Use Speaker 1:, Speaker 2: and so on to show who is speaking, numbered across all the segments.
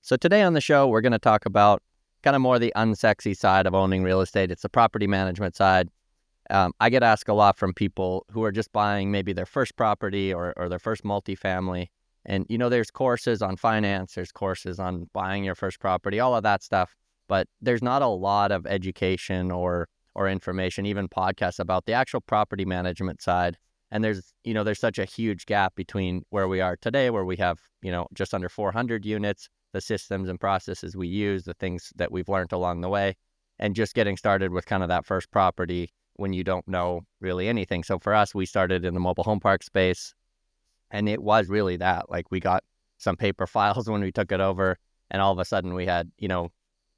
Speaker 1: So today on the show, we're going to talk about kind of more the unsexy side of owning real estate. It's the property management side. I get asked a lot from people who are just buying maybe their first property or their first multifamily. And, there's courses on finance, there's courses on buying your first property, all of that stuff. But there's not a lot of education or information, even podcasts about the actual property management side. And there's such a huge gap between where we are today, where we have, just under 400 units, the systems and processes we use, the things that we've learned along the way, and just getting started with kind of that first property when you don't know really anything. So for us, we started in the mobile home park space, and it was really that. Like, we got some paper files when we took it over, and all of a sudden we had,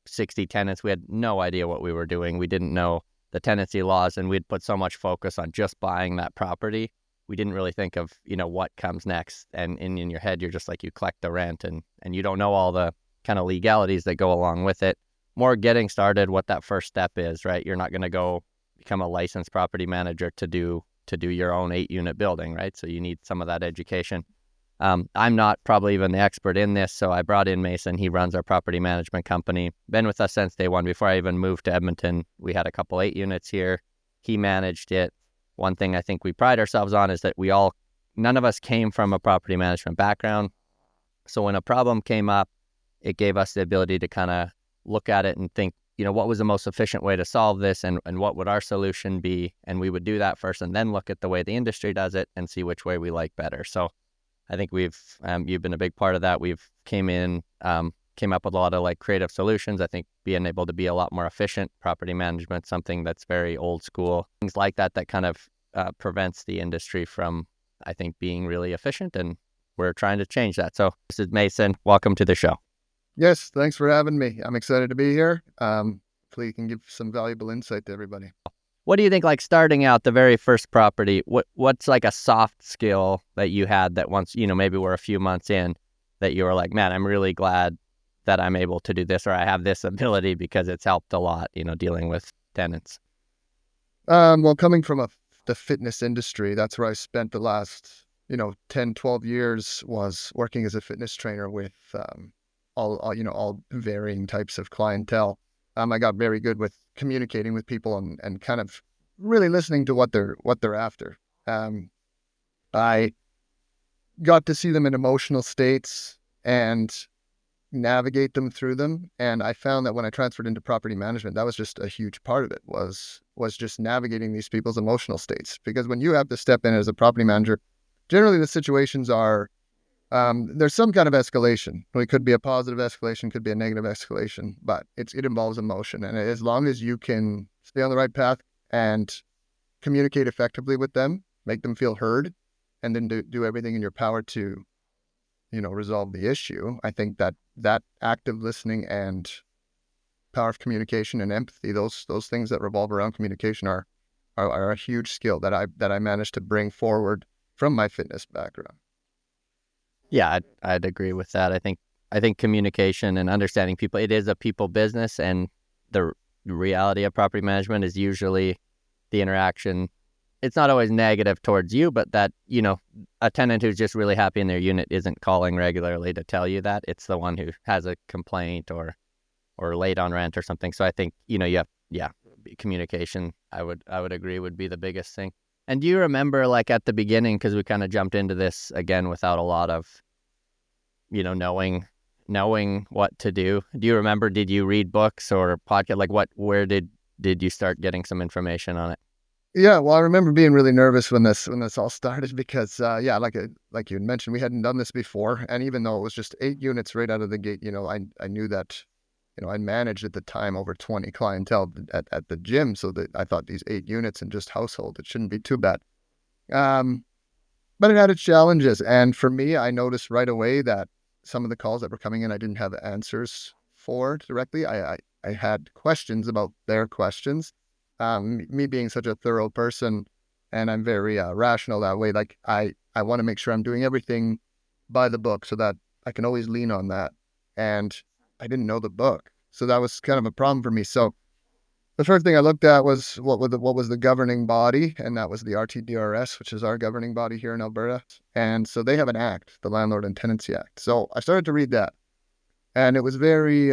Speaker 1: 60 tenants. We had no idea what we were doing. We didn't know the tenancy laws, and we'd put so much focus on just buying that property. We didn't really think of, what comes next. And in your head, you're just like, you collect the rent and you don't know all the kind of legalities that go along with it. More getting started, what that first step is, right? You're not going to go become a licensed property manager to do your own 8-unit building, right? So you need some of that education. I'm not probably even the expert in this, so I brought in Mason. He runs our property management company. Been with us since day one. Before I even moved to Edmonton, we had a couple 8 units here. He managed it. One thing I think we pride ourselves on is that none of us came from a property management background. So when a problem came up, it gave us the ability to kind of look at it and think, what was the most efficient way to solve this, and what would our solution be? And we would do that first and then look at the way the industry does it and see which way we like better. So I think you've been a big part of that. We've came up with a lot of like creative solutions. I think being able to be a lot more efficient, property management, something that's very old school, things like that kind of prevents the industry from, I think, being really efficient. And we're trying to change that. So this is Mason. Welcome to the show.
Speaker 2: Yes, thanks for having me. I'm excited to be here. Hopefully you can give some valuable insight to everybody.
Speaker 1: What do you think, like starting out the very first property, what's like a soft skill that you had that once, maybe we're a few months in, that you were like, man, I'm really glad that I'm able to do this, or I have this ability because it's helped a lot, dealing with tenants?
Speaker 2: Well, coming from the fitness industry, that's where I spent the last, 10, 12 years, was working as a fitness trainer with all varying types of clientele. I got very good with communicating with people and kind of really listening to what they're after. I got to see them in emotional states and navigate them through them. And I found that when I transferred into property management, that was just a huge part of it, was just navigating these people's emotional states. Because when you have to step in as a property manager, generally the situations are, there's some kind of escalation. It could be a positive escalation, could be a negative escalation, but it involves emotion. And as long as you can stay on the right path and communicate effectively with them, make them feel heard, and then do everything in your power to, resolve the issue, I think that active listening and power of communication and empathy, those things that revolve around communication are a huge skill that I managed to bring forward from my fitness background.
Speaker 1: Yeah, I'd agree with that. I think communication and understanding people, it is a people business, and the reality of property management is usually the interaction. It's not always negative towards you, but that, a tenant who's just really happy in their unit isn't calling regularly to tell you that. It's the one who has a complaint or late on rent or something. So I think, communication, I would agree, would be the biggest thing. And do you remember, like, at the beginning, because we kind of jumped into this again without a lot of, knowing what to do. Do you remember, did you read books or podcast? Like, where did you start getting some information on it?
Speaker 2: Yeah, well, I remember being really nervous when this all started because, like you had mentioned, we hadn't done this before. And even though it was just 8 units right out of the gate, I knew that, I managed at the time over 20 clientele at the gym. So that I thought these 8 units and just household, it shouldn't be too bad. But it had its challenges. And for me, I noticed right away that some of the calls that were coming in, I didn't have answers for directly. I had questions about their questions. Me being such a thorough person, and I'm very rational that way, like I want to make sure I'm doing everything by the book so that I can always lean on that. And I didn't know the book, so that was kind of a problem for me. So the first thing I looked at was what was the governing body, and that was the RTDRS, which is our governing body here in Alberta. And so they have an act, the Landlord and Tenancy Act. So I started to read that. And it was very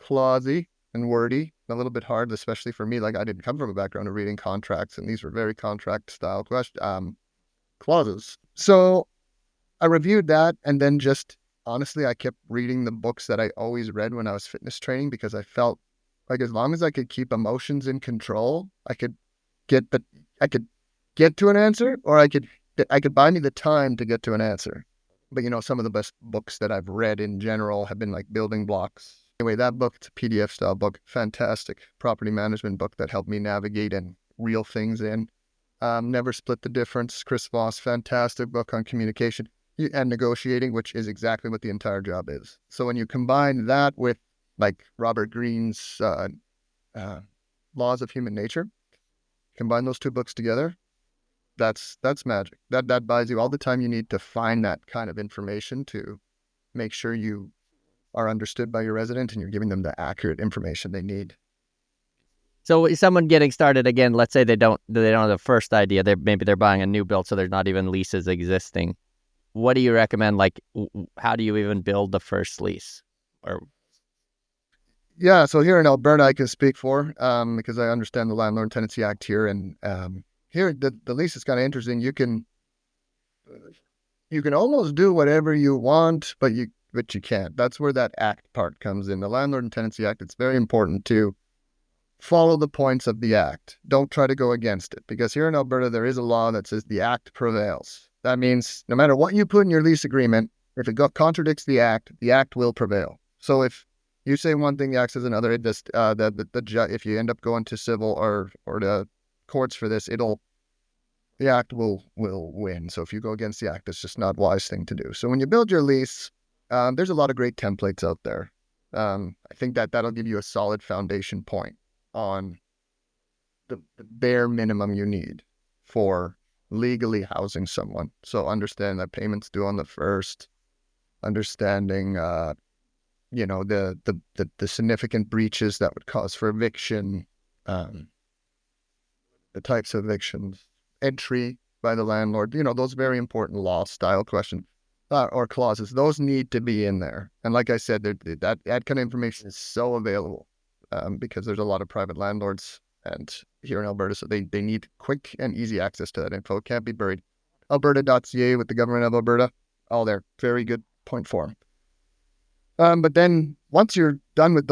Speaker 2: clausy and wordy, a little bit hard, especially for me. Like, I didn't come from a background of reading contracts, and these were very contract style clauses. So I reviewed that, and then just honestly, I kept reading the books that I always read when I was fitness training, because I felt like as long as I could keep emotions in control, get the I could get to an answer, or I could buy me the time to get to an answer. But some of the best books that I've read in general have been like Building Blocks. Anyway, that book, it's a PDF style book, fantastic property management book that helped me navigate and reel things in. Never Split the Difference, Chris Voss, fantastic book on communication and negotiating, which is exactly what the entire job is. So when you combine that with like Robert Greene's Laws of Human Nature, combine those two books together, that's magic. That buys you all the time you need to find that kind of information to make sure you are understood by your resident and you're giving them the accurate information they need.
Speaker 1: So is someone getting started again, let's say they don't have the first idea, maybe they're buying a new build, so there's not even leases existing. What do you recommend? Like, how do you even build the first lease? Or
Speaker 2: Yeah, so here in Alberta, I can speak for because I understand the Landlord-Tenancy Act here, and here the lease is kind of interesting. You can almost do whatever you want, but you can't. That's where that act part comes in. The Landlord and Tenancy Act, it's very important to follow the points of the act. Don't try to go against it, because here in Alberta, there is a law that says the act prevails. That means no matter what you put in your lease agreement, if it contradicts the act will prevail. So if you say one thing, the act says another, it just if you end up going to civil or to courts for this, the act will win. So if you go against the act, it's just not a wise thing to do. So when you build your lease, there's a lot of great templates out there. I think that'll give you a solid foundation point on the bare minimum you need for legally housing someone. So understand that payments due on the first, understanding the significant breaches that would cause for eviction, the types of evictions, entry by the landlord, those very important law style questions or clauses, those need to be in there. And like I said, that kind of information is so available because there's a lot of private landlords and here in Alberta, so they need quick and easy access to that info. It can't be buried. Alberta.ca with the government of Alberta, all there. Very good point form. But then once you're done with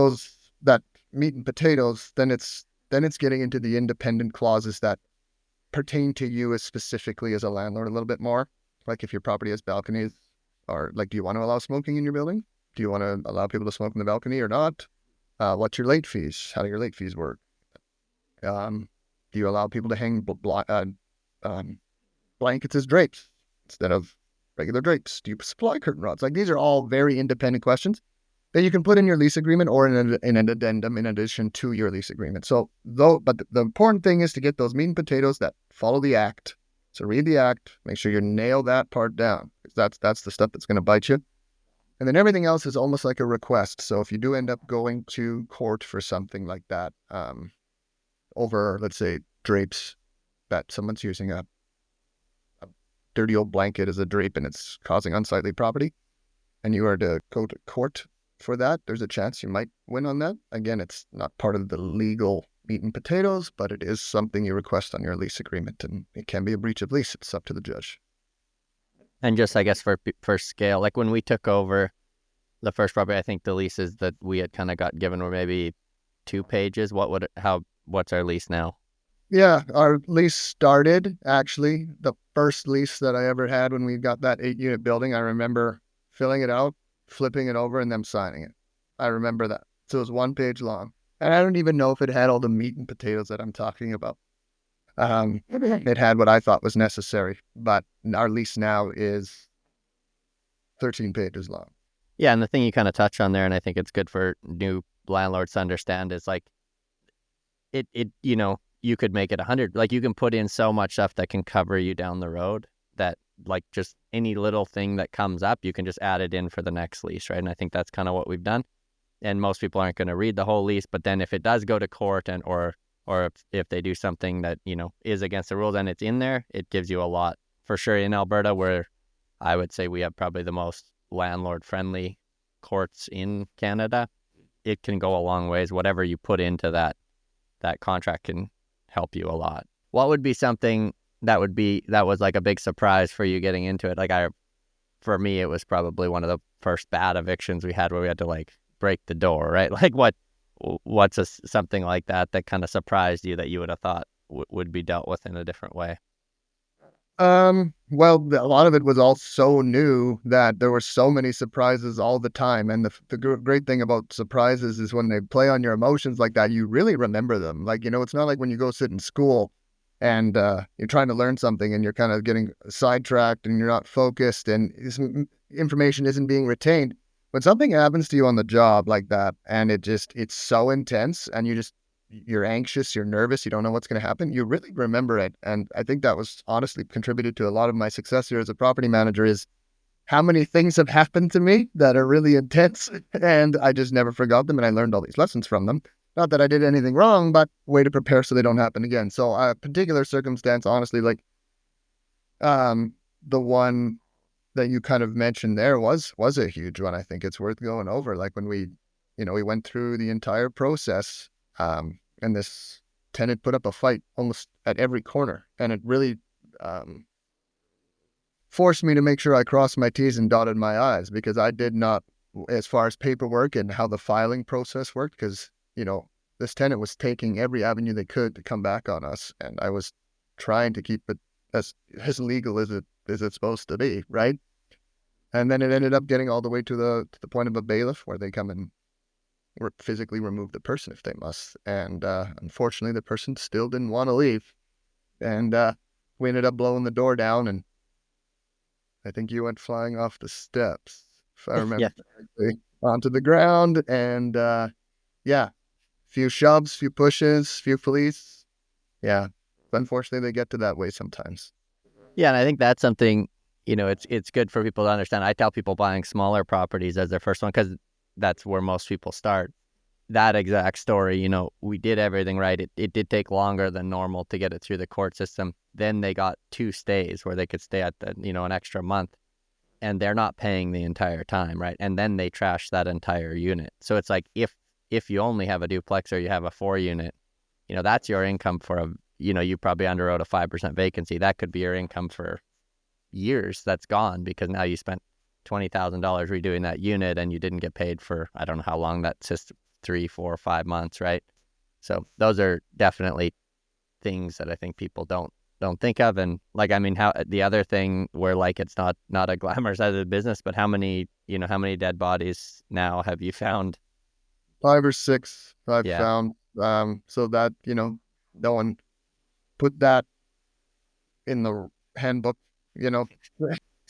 Speaker 2: that meat and potatoes, then it's getting into the independent clauses that pertain to you as specifically as a landlord a little bit more. Like if your property has balconies, or like, do you want to allow smoking in your building? Do you want to allow people to smoke in the balcony or not? What's your late fees? How do your late fees work? Do you allow people to hang blankets as drapes instead of regular drapes? Do you supply curtain rods? Like, these are all very independent questions that you can put in your lease agreement or in an addendum in addition to your lease agreement. So but the important thing is to get those meat and potatoes that follow the act. So read the act, make sure you nail that part down, because that's the stuff that's going to bite you. And then everything else is almost like a request. So if you do end up going to court for something like that, over, let's say, drapes, that someone's using a dirty old blanket as a drape and it's causing unsightly property, and you are to go to court for that, there's a chance you might win on that. Again, it's not part of the legal meat and potatoes, but it is something you request on your lease agreement, and it can be a breach of lease. It's up to the judge.
Speaker 1: And just, I guess, for scale, like when we took over the first property, I think the leases that we had kind of got given were maybe 2 pages. What's our lease now?
Speaker 2: Yeah, our lease started, actually, the first lease that I ever had when we got that 8-unit building, I remember filling it out, flipping it over, and them signing it. I remember that. So it was 1 page long. And I don't even know if it had all the meat and potatoes that I'm talking about. It had what I thought was necessary, but our lease now is 13 pages long.
Speaker 1: Yeah, and the thing you kind of touch on there, and I think it's good for new landlords to understand, is like you could make it 100. Like, you can put in so much stuff that can cover you down the road that, like, just any little thing that comes up, you can just add it in for the next lease, right? And I think that's kind of what we've done. And most people aren't going to read the whole lease, but then if it does go to court or if they do something that, is against the rules and it's in there, it gives you a lot. For sure in Alberta, where I would say we have probably the most landlord-friendly courts in Canada, it can go a long ways. Whatever you put into that contract can help you a lot. What would be something that was like a big surprise for you getting into it? For me, it was probably one of the first bad evictions we had where we had to like break the door, right? Like what's something like that kind of surprised you that you would have thought would be dealt with in a different way?
Speaker 2: Well, a lot of it was all so new that there were so many surprises all the time. And the great thing about surprises is when they play on your emotions like that, you really remember them. Like, it's not like when you go sit in school and you're trying to learn something and you're kind of getting sidetracked and you're not focused and information isn't being retained. When something happens to you on the job like that and it's so intense and you're anxious, you're nervous, you don't know what's going to happen, you really remember it. And I think that was honestly contributed to a lot of my success here as a property manager is how many things have happened to me that are really intense and I just never forgot them and I learned all these lessons from them. Not that I did anything wrong, but way to prepare so they don't happen again. So a particular circumstance, honestly, like the one that you kind of mentioned there was a huge one. I think it's worth going over. Like when we went through the entire process, and this tenant put up a fight almost at every corner, and it really forced me to make sure I crossed my T's and dotted my I's because I did not, as far as paperwork and how the filing process worked, because this tenant was taking every avenue they could to come back on us, and I was trying to keep it as legal as it's supposed to be, right? And then it ended up getting all the way to the point of a bailiff where they come and physically remove the person if they must. And unfortunately, the person still didn't want to leave. And we ended up blowing the door down, and I think you went flying off the steps, if I remember correctly, onto the ground. And yeah, few shoves, few pushes, few police. Yeah, unfortunately, they get to that way sometimes.
Speaker 1: Yeah, and I think that's something, it's good for people to understand. I tell people buying smaller properties as their first one because that's where most people start. That exact story, we did everything right. It did take longer than normal to get it through the court system. Then they got 2 stays where they could stay at an extra month, and they're not paying the entire time, right? And then they trash that entire unit. So it's like if you only have a duplex or you have a 4-unit, that's your income for you probably underwrote a 5% vacancy. That could be your income for years. That's gone because now you spent $20,000 redoing that unit and you didn't get paid for, I don't know how long that system, 3, 4, 5 months, right? So those are definitely things that I think people don't think of. And how the other thing where it's not a glamorous side of the business, but how many dead bodies now have you found?
Speaker 2: 5 or 6 I've
Speaker 1: Yeah.
Speaker 2: found. So that, no one put that in the handbook,
Speaker 1: So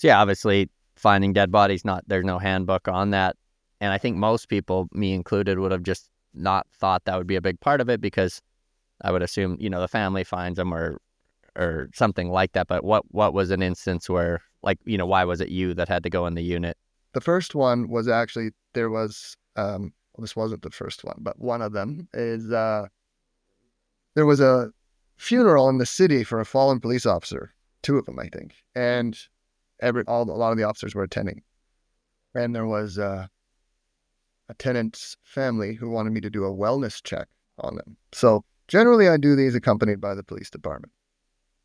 Speaker 1: yeah, obviously finding dead bodies, there's no handbook on that. And I think most people, me included, would have just not thought that would be a big part of it because I would assume, the family finds them or something like that. But what was an instance where, why was it you that had to go in the unit?
Speaker 2: The first one was actually, there was, well, this wasn't the first one, but one of them is, there was a funeral in the city for a fallen police officer, 2 of them, I think. And a lot of the officers were attending. And there was a tenant's family who wanted me to do a wellness check on them. So generally I do these accompanied by the police department.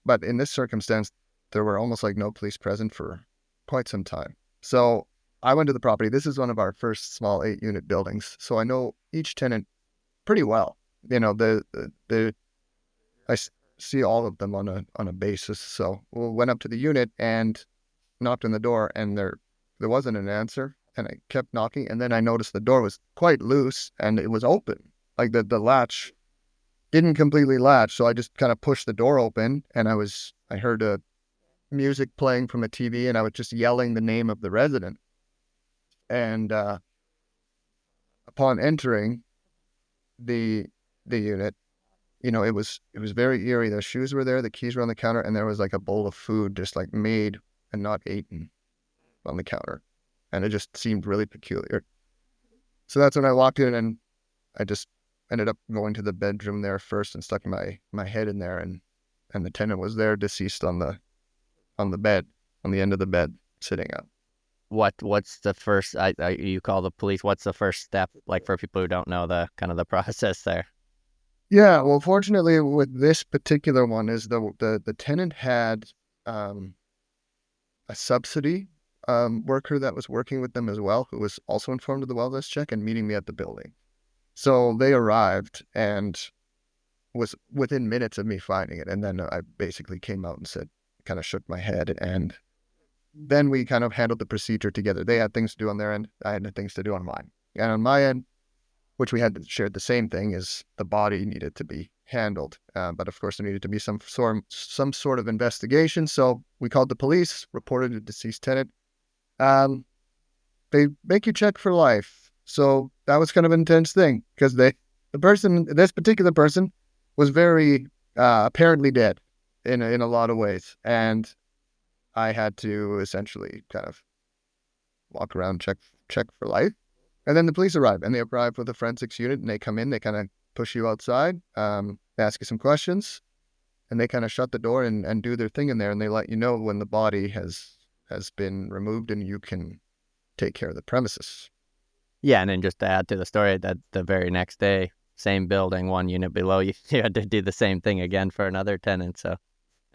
Speaker 2: But in this circumstance, there were almost like no police present for quite some time. So I went to the property. This is one of our first small 8-unit buildings. So I know each tenant pretty well. I see all of them on a basis. So we went up to the unit and knocked on the door, and there wasn't an answer. And I kept knocking, and then I noticed the door was quite loose and it was open. Like the latch didn't completely latch. So I just kind of pushed the door open, and I heard a music playing from a TV, and I was just yelling the name of the resident. And upon entering the unit, it was very eerie. The shoes were there, the keys were on the counter, and there was like a bowl of food just like made and not eaten on the counter. And it just seemed really peculiar. So that's when I walked in, and I just ended up going to the bedroom there first and stuck my head in there, and the tenant was there, deceased on the bed, on the end of the bed, sitting up.
Speaker 1: what's the first? You call the police. What's the first step? Like for people who don't know the kind of the process there.
Speaker 2: Yeah, well, fortunately, with this particular one, is the tenant had um, a subsidy worker that was working with them as well, who was also informed of the wellness check and meeting me at the building. So they arrived and was within minutes of me finding it, and then I basically came out and said, kind of shook my head, and then we kind of handled the procedure together. They had things to do on their end, I had things to do on mine, and on my end, which we had shared the same thing, is the body needed to be handled. But of course, there needed to be some sort of investigation. So we called the police, reported a deceased tenant. Um, they make you check for life. So that was kind of an intense thing because this particular person was very apparently dead in a lot of ways, and I had to essentially kind of walk around, check for life. And then the police arrive, and they arrive with a forensics unit, and they come in, they kind of push you outside, they ask you some questions, and they kind of shut the door and do their thing in there, and they let you know when the body has been removed and you can take care of the premises.
Speaker 1: Yeah, and then just to add to the story, that the very next day, same building, one unit below you, you had to do the same thing again for another tenant. So it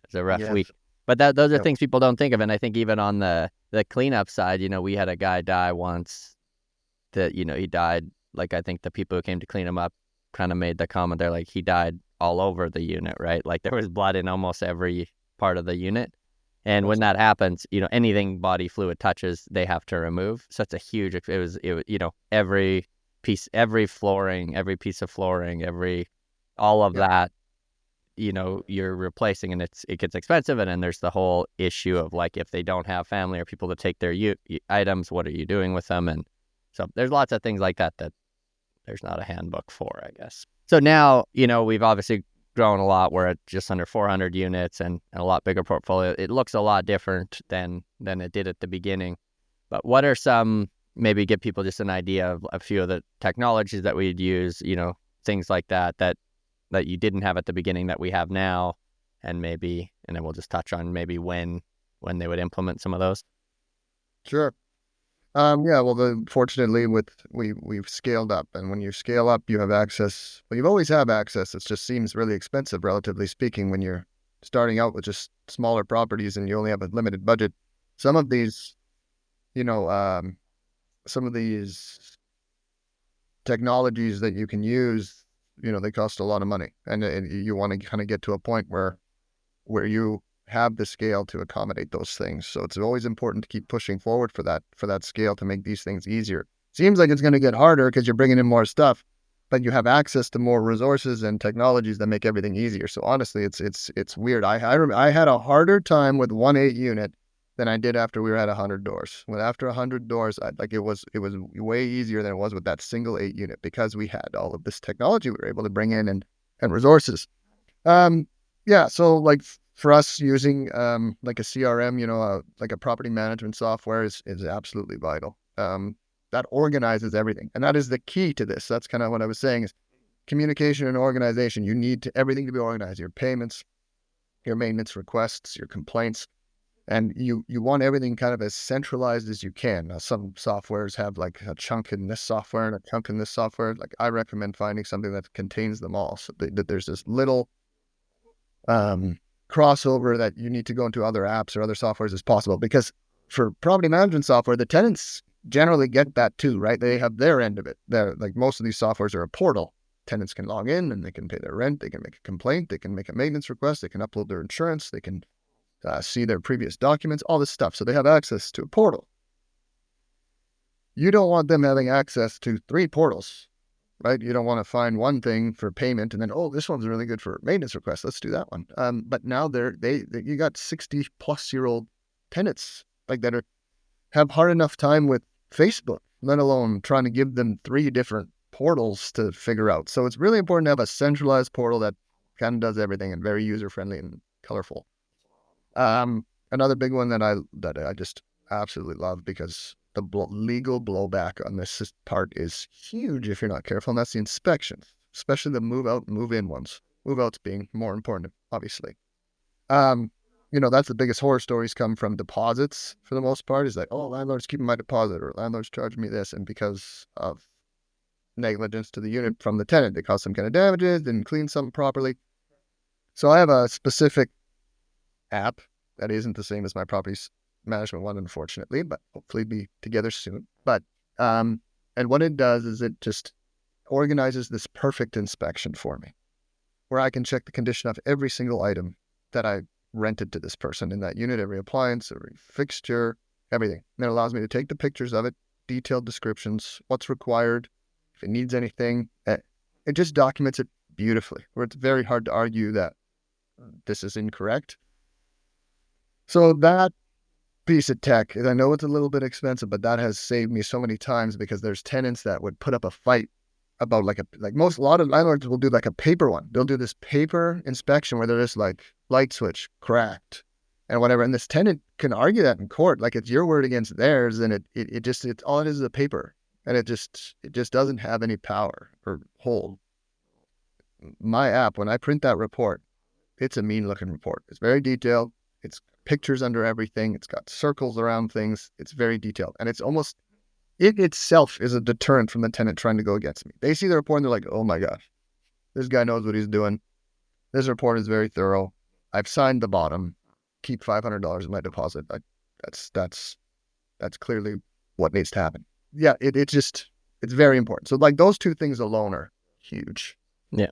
Speaker 1: was a rough
Speaker 2: Yes.
Speaker 1: week. But those are
Speaker 2: Yep.
Speaker 1: things people don't think of. And I think even on the cleanup side, we had a guy die once that, he died. Like, I think the people who came to clean him up kind of made the comment, they're like, he died all over the unit, right? Like there was blood in almost every part of the unit. And when
Speaker 2: That's
Speaker 1: that happens, anything body fluid touches, they have to remove. So it's a huge, it was, every piece, every flooring, every piece of flooring, all of
Speaker 2: yep.
Speaker 1: that, you're replacing, and it gets expensive. And then there's the whole issue of like, if they don't have family or people to take their items, what are you doing with them? And so there's lots of things like that there's not a handbook for, I guess. So now, we've obviously grown a lot. We're at just under 400 units and a lot bigger portfolio. It looks a lot different than it did at the beginning. But what are some, maybe give people just an idea of a few of the technologies that we'd use, things like that you didn't have at the beginning that we have now, and then we'll just touch on maybe when they would implement some of those.
Speaker 2: Sure. Yeah, well, fortunately, we've scaled up, and when you scale up, you have access. Well, you've always have access. It just seems really expensive, relatively speaking, when you're starting out with just smaller properties and you only have a limited budget. Some of these, you know, um, some of these technologies that you can use, they cost a lot of money, and you want to kind of get to a point where you have the scale to accommodate those things. So it's always important to keep pushing forward for that scale to make these things easier. Seems like it's going to get harder because you're bringing in more stuff, but you have access to more resources and technologies that make everything easier. So honestly, it's weird. I had a harder time with 1.8 unit than I did after we were at 100 doors. When after 100 doors, it was way easier than it was with that single 8 unit because we had all of this technology we were able to bring in and resources. Um, yeah, so like for us using like a CRM, like a property management software is absolutely vital. That organizes everything, and that is the key to this. That's kind of what I was saying is communication and organization. You need everything to be organized: your payments, your maintenance requests, your complaints, and you want everything kind of as centralized as you can. Now, some softwares have like a chunk in this software and a chunk in this software. Like I recommend finding something that contains them all, so that there's this little um, crossover that you need to go into other apps or other softwares as possible. Because for property management software, the tenants generally get that too, right? They have their end of it. They're like most of these softwares are a portal. Tenants can log in and they can pay their rent. They can make a complaint. They can make a maintenance request. They can upload their insurance. They can see their previous documents, all this stuff. So they have access to a portal. You don't want them having access to 3 portals, right? You don't want to find one thing for payment and then, oh, this one's really good for maintenance requests. Let's do that one. But now you got 60-plus-year-old tenants like that have hard enough time with Facebook, let alone trying to give them 3 different portals to figure out. So it's really important to have a centralized portal that kind of does everything and very user friendly and colorful. Another big one that I just absolutely love because the legal blowback on this part is huge if you're not careful, and that's the inspections, especially the move out and move in ones. Move outs being more important, obviously. Um, that's the biggest horror stories come from deposits for the most part. Is like, oh, landlord's keeping my deposit, or landlord's charging me this, and because of negligence to the unit from the tenant, they caused some kind of damages, didn't clean something properly. So I have a specific app that isn't the same as my property management one, unfortunately, but hopefully be together soon. But and what it does is it just organizes this perfect inspection for me, where I can check the condition of every single item that I rented to this person in that unit, every appliance, every fixture, everything. And it allows me to take the pictures of it, detailed descriptions, what's required, if it needs anything. It just documents it beautifully, where it's very hard to argue that this is incorrect. So that piece of tech, I know it's a little bit expensive, but that has saved me so many times, because there's tenants that would put up a fight about a lot of landlords will do like a paper one. They'll do this paper inspection where they're just like, light switch cracked and whatever. And this tenant can argue that in court, like it's your word against theirs, and it's all it is a paper, and it just doesn't have any power or hold. My app, when I print that report, it's a mean looking report. It's very detailed. It's pictures under everything. It's got circles around things. It's very detailed, and it itself is a deterrent from the tenant trying to go against me. They see the report and they're like, oh my gosh, this guy knows what he's doing. This report is very thorough. I've signed the bottom. Keep $500 in my deposit. That's clearly what needs to happen. Yeah, it's very important. So like those two things alone are huge.
Speaker 1: Yeah.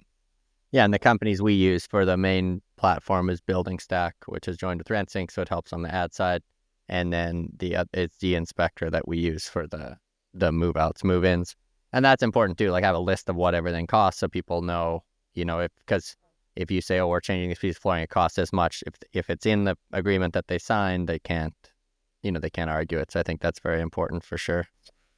Speaker 1: Yeah, and the companies we use for the main platform is Building Stack, which is joined with RentSync, so it helps on the ad side. And then it's the inspector that we use for the move outs, move ins, and that's important too. Like have a list of what everything costs, so people know, because if you say, oh, we're changing this piece of flooring, it costs this much. If it's in the agreement that they signed, they can't argue it. So I think that's very important for sure.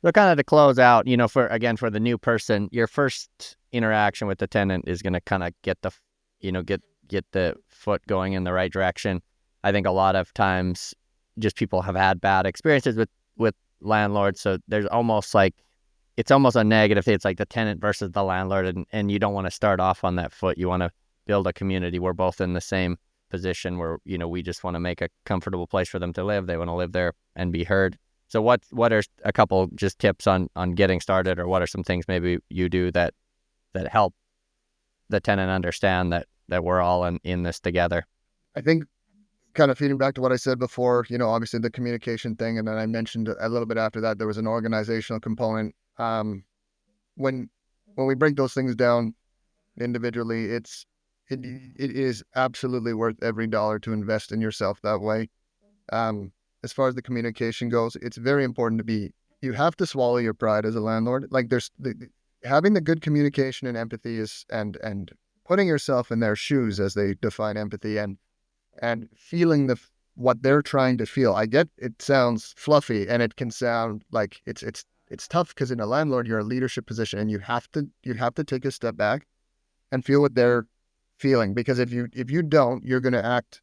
Speaker 1: So kind of to close out, for the new person, your first interaction with the tenant is going to kind of get the foot going in the right direction. I think a lot of times just people have had bad experiences with landlords. So there's it's almost a negative. It's like the tenant versus the landlord, and you don't want to start off on that foot. You want to build a community. We're both in the same position where, we just want to make a comfortable place for them to live. They want to live there and be heard. So what are a couple just tips on getting started, or what are some things maybe you do that help the tenant understand that we're all in this together?
Speaker 2: I think kind of feeding back to what I said before, obviously the communication thing. And then I mentioned a little bit after that, there was an organizational component. When we break those things down individually, it is absolutely worth every dollar to invest in yourself that way. As far as the communication goes, it's very important you have to swallow your pride as a landlord. Like having the good communication and empathy and putting yourself in their shoes, as they define empathy, and feeling what they're trying to feel. I get it sounds fluffy, and it can sound like it's tough, because in a landlord, you're in a leadership position, and you have to take a step back and feel what they're feeling, because if you don't, you're going to act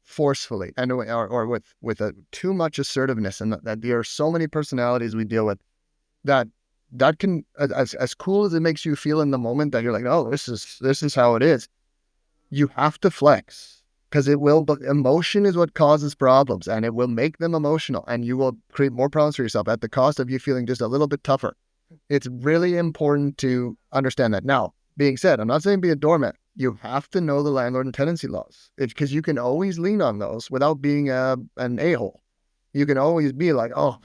Speaker 2: forcefully and or with a too much assertiveness, and that there are so many personalities we deal with that can, as cool as it makes you feel in the moment, that you're like, oh, this is how it is. You have to flex, because but emotion is what causes problems, and it will make them emotional, and you will create more problems for yourself at the cost of you feeling just a little bit tougher. It's really important to understand that. Now, being said, I'm not saying be a doormat. You have to know the landlord and tenancy laws, because you can always lean on those without being an a-hole. You can always be like, oh,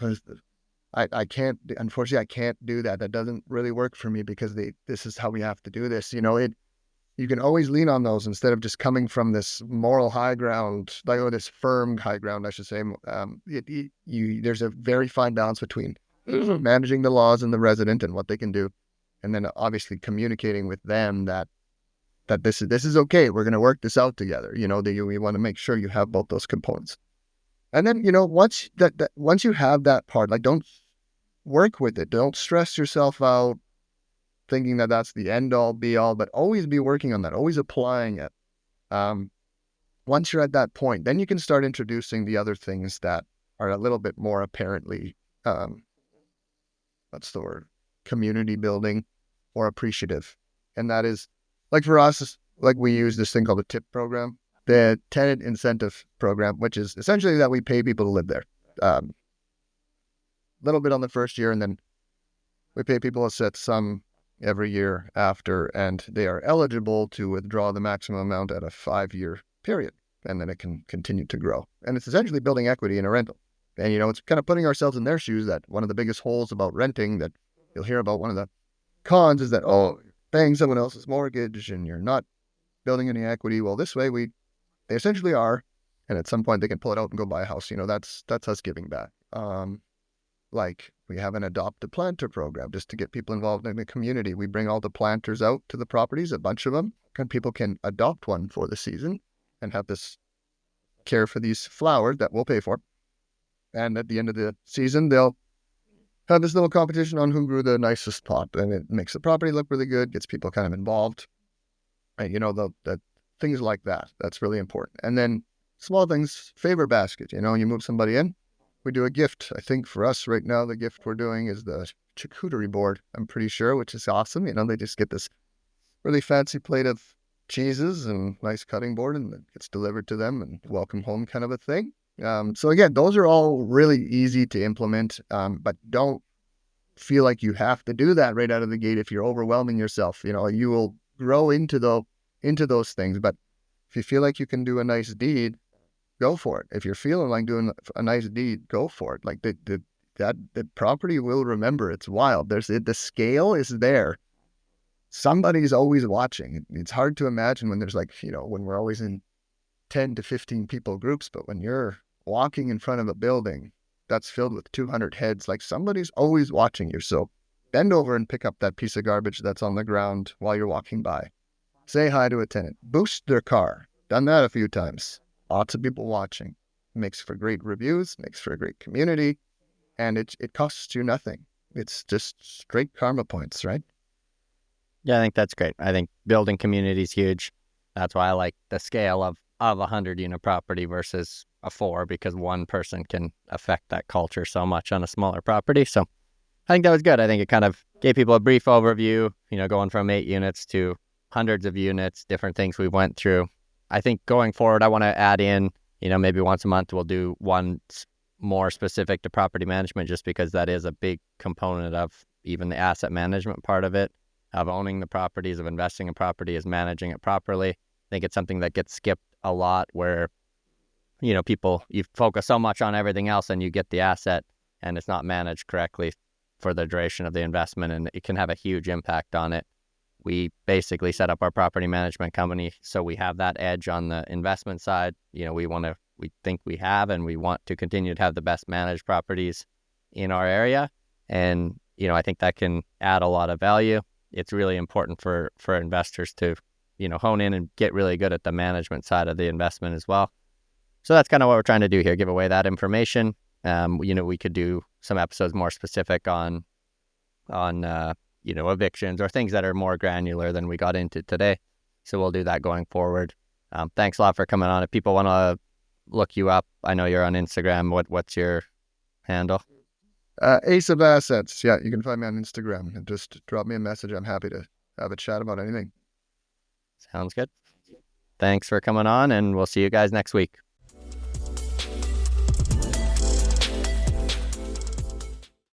Speaker 2: I can't, unfortunately, I can't do that. That doesn't really work for me, because this is how we have to do this. You can always lean on those instead of just coming from this moral high ground, or this firm high ground, I should say. There's a very fine balance between managing the laws and the resident and what they can do, and then obviously communicating with them that this is okay. We're going to work this out together. We want to make sure you have both those components. And then, once you have that part, like, don't work with it. Don't stress yourself out thinking that that's the end all be all, but always be working on that, always applying it. Once you're at that point, then you can start introducing the other things that are a little bit more apparently, what's the word? Community building or appreciative. And that is, like for us, like we use this thing called a tip program. the tenant incentive program, which is essentially that we pay people to live there. A little bit on the first year, and then we pay people a set sum every year after, and they are eligible to withdraw the maximum amount at a 5-year period, and then it can continue to grow. And it's essentially building equity in a rental. And, it's kind of putting ourselves in their shoes that one of the biggest holes about renting that you'll hear about, one of the cons is that, you're paying someone else's mortgage and you're not building any equity. Well, this way they essentially are, and at some point they can pull it out and go buy a house. That's us giving back. Like we have an adopt a planter program just to get people involved in the community. We bring all the planters out to the properties, a bunch of them, and people can adopt one for the season and have this care for these flowers that we'll pay for. And at the end of the season, they'll have this little competition on who grew the nicest pot, and it makes the property look really good, gets people kind of involved. And, the things like that. That's really important. And then small things, favor basket. You move somebody in, we do a gift. I think for us right now, the gift we're doing is the charcuterie board, I'm pretty sure, which is awesome. They just get this really fancy plate of cheeses and nice cutting board, and it gets delivered to them and welcome home kind of a thing. So again, those are all really easy to implement, but don't feel like you have to do that right out of the gate if you're overwhelming yourself. You will grow into those things, but if you feel like you can do a nice deed, go for it. If you're feeling like doing a nice deed, go for it. Like the property will remember. It's wild. The scale is there. Somebody's always watching. It's hard to imagine when there's when we're always in 10 to 15 people groups, but when you're walking in front of a building that's filled with 200 heads, like somebody's always watching you. So bend over and pick up that piece of garbage that's on the ground while you're walking by. Say hi to a tenant. Boost their car. Done that a few times. Lots of people watching. Makes for great reviews, makes for a great community, and it costs you nothing. It's just straight karma points, right?
Speaker 1: Yeah, I think that's great. I think building community is huge. That's why I like the scale of a 100-unit property versus a 4, because one person can affect that culture so much on a smaller property. So I think that was good. I think it kind of gave people a brief overview, going from 8 units to hundreds of units, different things we went through. I think going forward, I want to add in, maybe once a month we'll do one more specific to property management, just because that is a big component of even the asset management part of it, of owning the properties, of investing in property, is managing it properly. I think it's something that gets skipped a lot where, people, you focus so much on everything else and you get the asset and it's not managed correctly for the duration of the investment, and it can have a huge impact on it. We basically set up our property management company so we have that edge on the investment side. We think we have, and we want to continue to have the best managed properties in our area. And, I think that can add a lot of value. It's really important for investors to, hone in and get really good at the management side of the investment as well. So that's kind of what we're trying to do here, give away that information. We could do some episodes more specific on evictions or things that are more granular than we got into today. So we'll do that going forward. Thanks a lot for coming on. If people want to look you up, I know you're on Instagram. What's your handle?
Speaker 2: Ace of Assets. Yeah, you can find me on Instagram and just drop me a message. I'm happy to have a chat about anything.
Speaker 1: Sounds good. Thanks for coming on, and we'll see you guys next week.